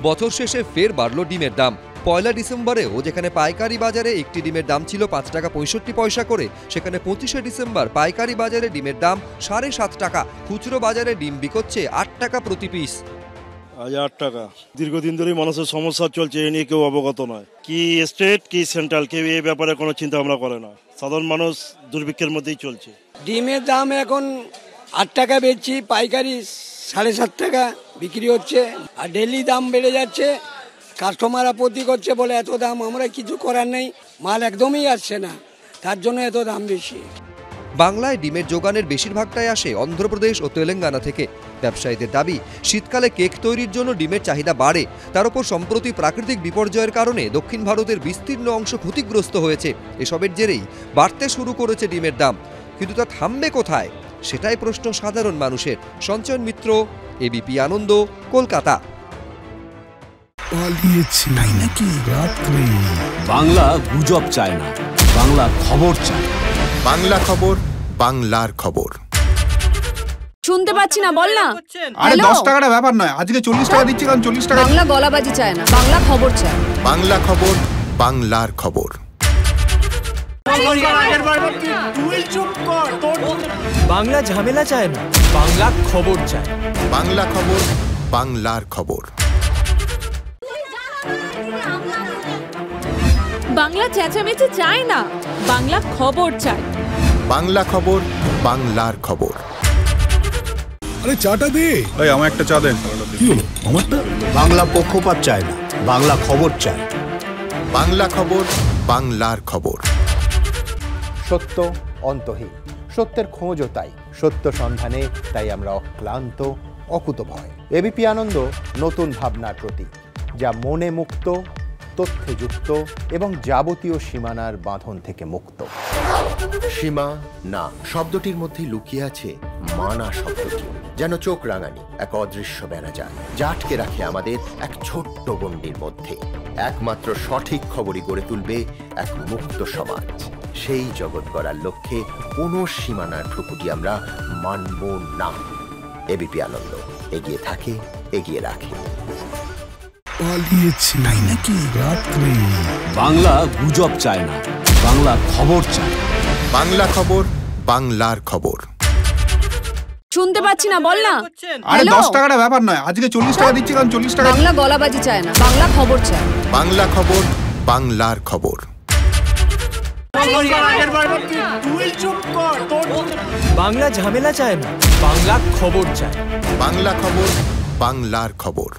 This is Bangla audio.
বছর শেষে ফের বাড়ল ডিমের দাম। পয়লা ডিসেম্বরেও যেখানে পাইকারি বাজারে একটি ডিমের দাম ছিল 5 টাকা 65 পয়সা করে, সেখানে 25শে ডিসেম্বর পাইকারি বাজারে ডিমের দাম 7.5 টাকা। খুচরো বাজারে ডিম বিকোচ্ছে 8 টাকা প্রতি পিস। আজ 8 টাকা। দীর্ঘদিন ধরেই মানুষের সমস্যা চলছে, এ নিয়ে কেউ অবগত নয়। কি স্টেট কি সেন্ট্রাল, কেউ এই ব্যাপারে কোনো চিন্তা ভাবনা করে না। সাধারণ মানুষ দুর্ভিক্ষের মধ্যেই চলছে। ডিমের দাম এখন 8 টাকা বেচছি, পাইকারি 7.5 টাকা বিক্রি হচ্ছে, আর ডেলি দাম বেড়ে যাচ্ছে। কাস্টমার আপত্তি করছে, বলে এত দাম, আমরা কিছু করার নেই, মাল একদমই আসছে না, তার জন্য এত দাম বেশি। বাংলায় ডিমের যোগানের বেশিরভাগটাই আসে অন্ধ্রপ্রদেশ ও তেলেঙ্গানা থেকে। ব্যবসায়ীদের দাবি, শীতকালে কেক তৈরির জন্য ডিমের চাহিদা বাড়ে। তার উপর সম্প্রতি প্রাকৃতিক বিপর্যয়ের কারণে দক্ষিণ ভারতের বিস্তীর্ণ অংশ ক্ষতিগ্রস্ত হয়েছে। এসবের জেরেই বাড়তে শুরু করেছে ডিমের দাম। কিন্তু তা থামবে কোথায়, সেটাই প্রশ্ন সাধারণ মানুষের। সঞ্চয়ন মিত্র, এবিপি আনন্দ, কলকাতা। বাংলা গুজব চায় না, বাংলা খবর চায়। বাংলা খবর, বাংলার খবর। শুনতে পাচ্ছি না, বল না। আরে 10 টাকাটা ব্যাপার নয়, আজকে 40 টাকা দিচ্ছি, কারণ 40 টাকা। বাংলা গলাবাজি চায় না, বাংলা খবর চায়। বাংলা খবর, বাংলার খবর। বাংলা ঝামেলা চায় না, বাংলা খবর চায়। বাংলা খবর, বাংলার খবর। বাংলা চেঁচামেচি চায় না, বাংলা খবর চায়। বাংলা খবর, বাংলার খবর। আরে চাটা দে। এই আমার একটা চা দেন। কি হলো আমারটা? বাংলা পক্ষপাত চায় না, বাংলা খবর চায়। বাংলা খবর, বাংলার খবর। সত্য অন্তহীন, সত্যের খোঁজও তাই, সত্য সন্ধানে তাই আমরা অক্লান্ত, অকুতভয়। এবিপি আনন্দ নতুন ভাবনার প্রতীক, যা মনে মুক্ত, তথ্যে যুক্ত এবং যাবতীয় সীমানার বাঁধন থেকে মুক্ত। সীমা না শব্দটির মধ্যে লুকিয়ে আছে মানা শব্দটি, যেন চোখ রাঙানি এক অদৃশ্য বেড়াজাল, যা আটকে রাখে আমাদের এক ছোট্ট গণ্ডির মধ্যে। একমাত্র সঠিক খবরই গড়ে তুলবে এক মুক্ত সমাজ। সেই জগৎ গড়ার লক্ষ্যে কোনো সীমানার ঠুকুটি আমরা মানব না। এবিপি আনন্দ এগিয়ে থাকে, এগিয়ে রাখে। বাংলা গুজব চায় না, বাংলা খবর চায়। বাংলা খবর, বাংলার খবর। শুনতে পাচ্ছি না, বল না। আরে 10 টাকাটা ব্যাপার নয়, আজকে 40 টাকা দিচ্ছি, কারণ 40 টাকা। বাংলা গলাবাজি চায় না, বাংলা খবর চায়। বাংলা খবর, বাংলার খবর। বাংলা ঝামেলা চায় না, বাংলা খবর চায়। বাংলা খবর, বাংলার খবর।